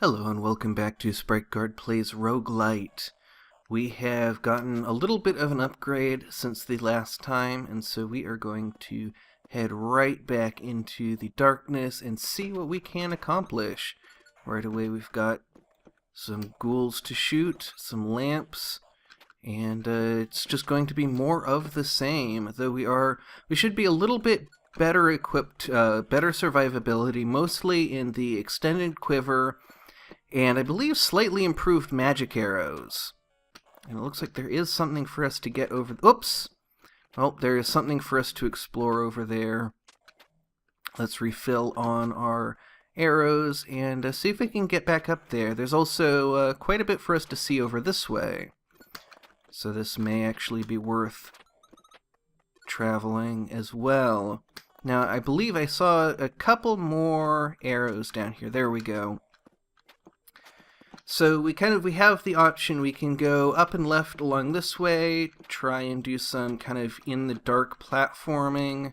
Hello and welcome back to SpriteGuard Plays Roguelight. We have gotten a little bit of an upgrade since the last time, and so we are going to head right back into the darkness and see what we can accomplish. Right away we've got some ghouls to shoot, some lamps, and it's just going to be more of the same, though we should be a little bit better equipped, better survivability, mostly in the extended quiver, and I believe slightly improved magic arrows. And it looks like there is something for us to get over... Oops! Well, there is something for us to explore over there. Let's refill on our arrows and see if we can get back up there. There's also quite a bit for us to see over this way. So this may actually be worth traveling as well. Now, I believe I saw a couple more arrows down here. There we go. So we have the option, we can go up and left along this way, try and do some kind of in the dark platforming,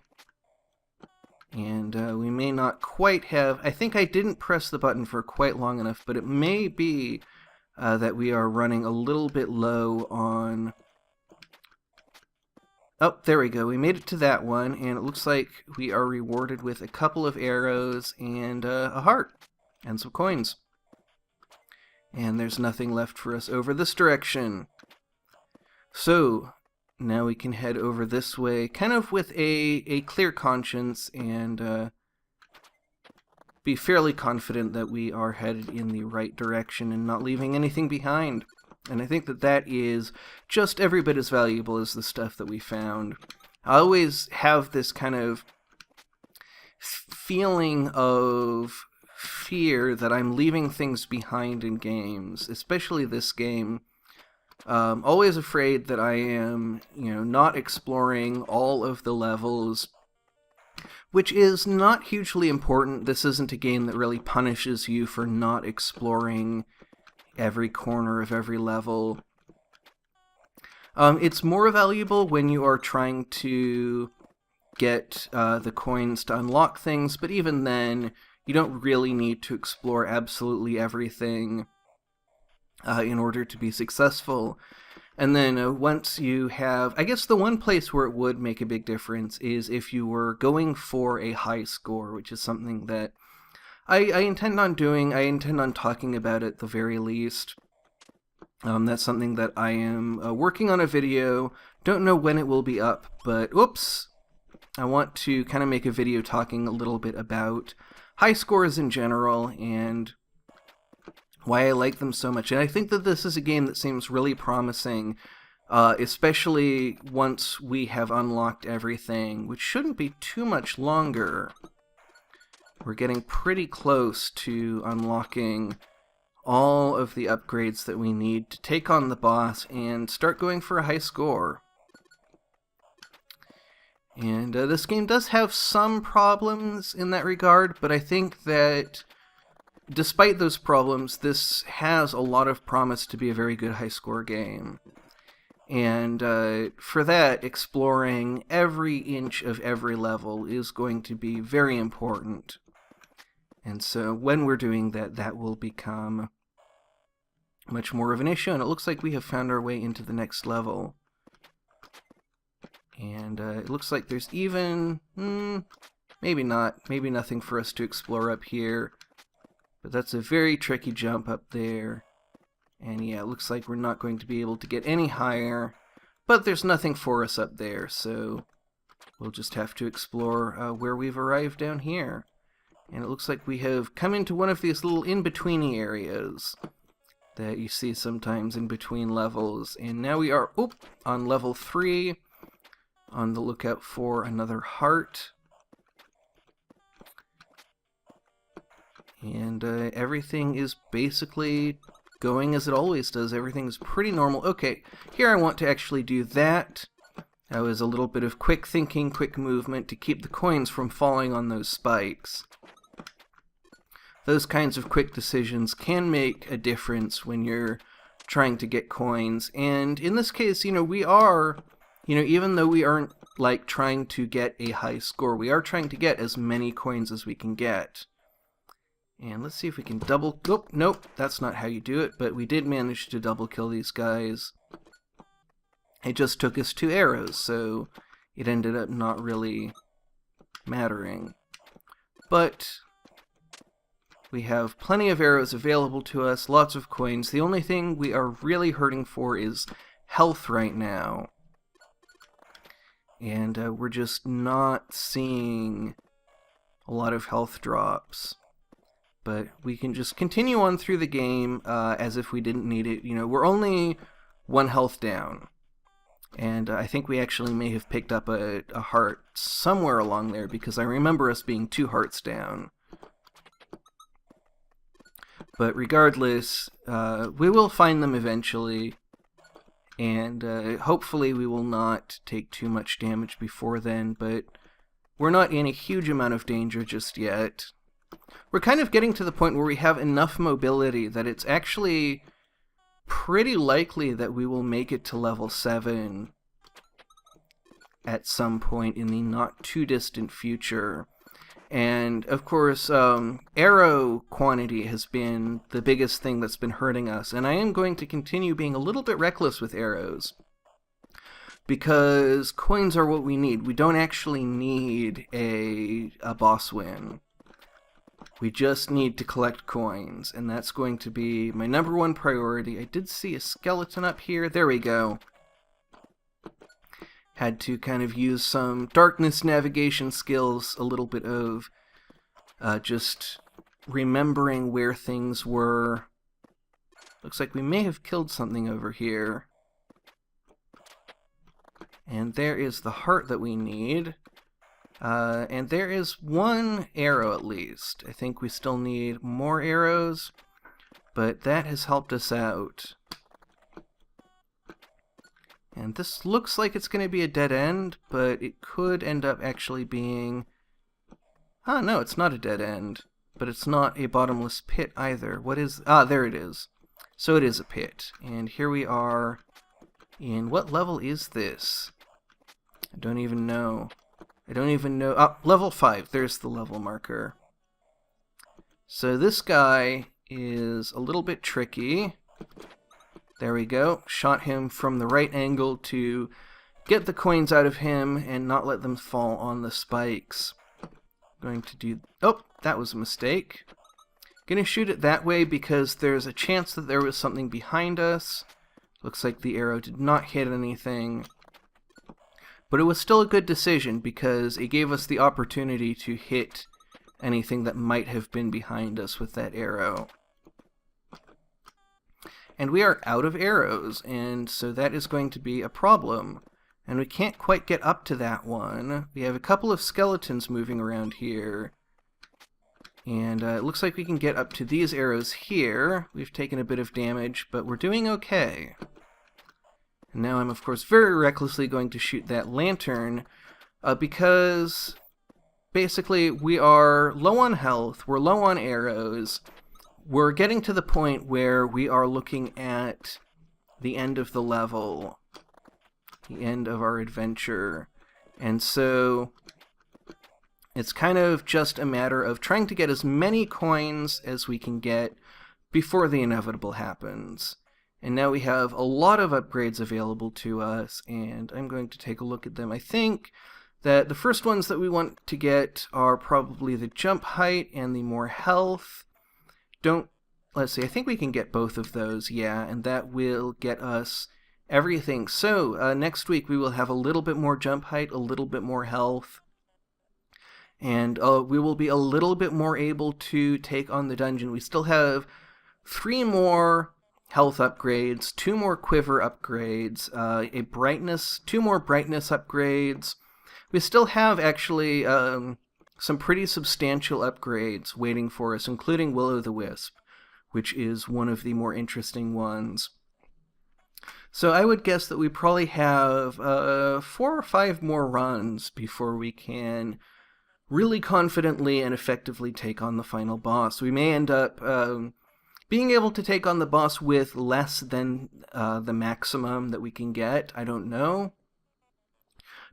and we may not quite have, I think I didn't press the button for quite long enough, but it may be that we are running a little bit low on... Oh, there we go, we made it to that one, and it looks like we are rewarded with a couple of arrows and a heart, and some coins. And there's nothing left for us over this direction. So, now we can head over this way, kind of with a clear conscience, and be fairly confident that we are headed in the right direction and not leaving anything behind. And I think that that is just every bit as valuable as the stuff that we found. I always have this kind of feeling of fear that I'm leaving things behind in games, especially this game. Always afraid that I am, not exploring all of the levels, which is not hugely important. This isn't a game that really punishes you for not exploring every corner of every level. It's more valuable when you are trying to get the coins to unlock things, but even then, you don't really need to explore absolutely everything in order to be successful. And then once you have... I guess the one place where it would make a big difference is if you were going for a high score, which is something that I intend on doing. I intend on talking about it at the very least. That's something that I am working on a video. Don't know when it will be up, but oops! I want to kind of make a video talking a little bit about high scores in general, and why I like them so much. And I think that this is a game that seems really promising, especially once we have unlocked everything, which shouldn't be too much longer. We're getting pretty close to unlocking all of the upgrades that we need to take on the boss and start going for a high score. And this game does have some problems in that regard, but I think that despite those problems, this has a lot of promise to be a very good high-score game. And for that, exploring every inch of every level is going to be very important. And so when we're doing that, that will become much more of an issue, and it looks like we have found our way into the next level. And it looks like there's even, maybe not, maybe nothing for us to explore up here. But that's a very tricky jump up there. And yeah, it looks like we're not going to be able to get any higher. But there's nothing for us up there, so we'll just have to explore where we've arrived down here. And it looks like we have come into one of these little in-betweeny areas that you see sometimes in between levels. And now we are on level 3. On the lookout for another heart. And everything is basically going as it always does. Everything's pretty normal. Okay, here I want to actually do that. That was a little bit of quick thinking, quick movement to keep the coins from falling on those spikes. Those kinds of quick decisions can make a difference when you're trying to get coins. And in this case, we are... even though we aren't, trying to get a high score, we are trying to get as many coins as we can get. And let's see if we can double... Oh, nope, that's not how you do it, but we did manage to double kill these guys. It just took us 2 arrows, so it ended up not really mattering. But we have plenty of arrows available to us, lots of coins. The only thing we are really hurting for is health right now. And we're just not seeing a lot of health drops. But we can just continue on through the game as if we didn't need it. You know, we're only 1 health down. And I think we actually may have picked up a heart somewhere along there, because I remember us being 2 hearts down. But regardless, we will find them eventually, and hopefully we will not take too much damage before then, but we're not in a huge amount of danger just yet. We're kind of getting to the point where we have enough mobility that it's actually pretty likely that we will make it to level 7 at some point in the not too distant future. And of course, arrow quantity has been the biggest thing that's been hurting us, and I am going to continue being a little bit reckless with arrows, because coins are what we need. We don't actually need a boss win. We just need to collect coins, and that's going to be my #1 priority. I did see a skeleton up here. There we go. Had to kind of use some darkness navigation skills, a little bit of just remembering where things were. Looks like we may have killed something over here. And there is the heart that we need. And there is 1 arrow at least. I think we still need more arrows, but that has helped us out. And this looks like it's going to be a dead end, but it could end up actually being... Ah, no, it's not a dead end, but it's not a bottomless pit either. What is... Ah, there it is. So it is a pit. And here we are in... What level is this? I don't even know. Ah, level 5. There's the level marker. So this guy is a little bit tricky. There we go. Shot him from the right angle to get the coins out of him and not let them fall on the spikes. Going to do... Oh, that was a mistake. Gonna shoot it that way because there's a chance that there was something behind us. Looks like the arrow did not hit anything. But it was still a good decision because it gave us the opportunity to hit anything that might have been behind us with that arrow. And we are out of arrows, and so that is going to be a problem. And we can't quite get up to that one. We have a couple of skeletons moving around here. And it looks like we can get up to these arrows here. We've taken a bit of damage, but we're doing okay. And now I'm, of course, very recklessly going to shoot that lantern, because basically we are low on health, we're low on arrows, we're getting to the point where we are looking at the end of the level, the end of our adventure, and so it's kind of just a matter of trying to get as many coins as we can get before the inevitable happens. And now we have a lot of upgrades available to us, and I'm going to take a look at them. I think that the first ones that we want to get are probably the jump height and the more health. Let's see, I think we can get both of those, yeah, and that will get us everything. So, next week we will have a little bit more jump height, a little bit more health, and we will be a little bit more able to take on the dungeon. We still have 3 more health upgrades, 2 more quiver upgrades, 2 more brightness upgrades. We still have, actually, some pretty substantial upgrades waiting for us, including Will-o'-the-Wisp, which is one of the more interesting ones. So I would guess that we probably have 4 or 5 more runs before we can really confidently and effectively take on the final boss. We may end up being able to take on the boss with less than the maximum that we can get. I don't know.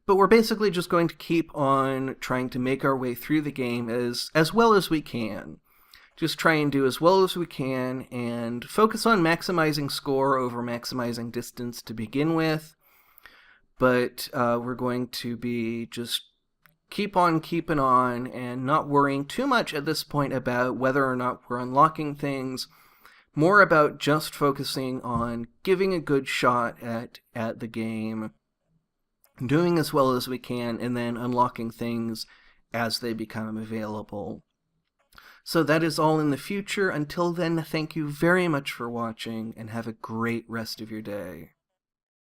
But we're basically just going to keep on trying to make our way through the game as well as we can. just try and do as well as we can and focus on maximizing score over maximizing distance to begin with. But we're going to be just keep on keeping on and not worrying too much at this point about whether or not we're unlocking things. More about just focusing on giving a good shot at the game, doing as well as we can, and then unlocking things as they become available. So that is all in the future. Until then, thank you very much for watching, and have a great rest of your day.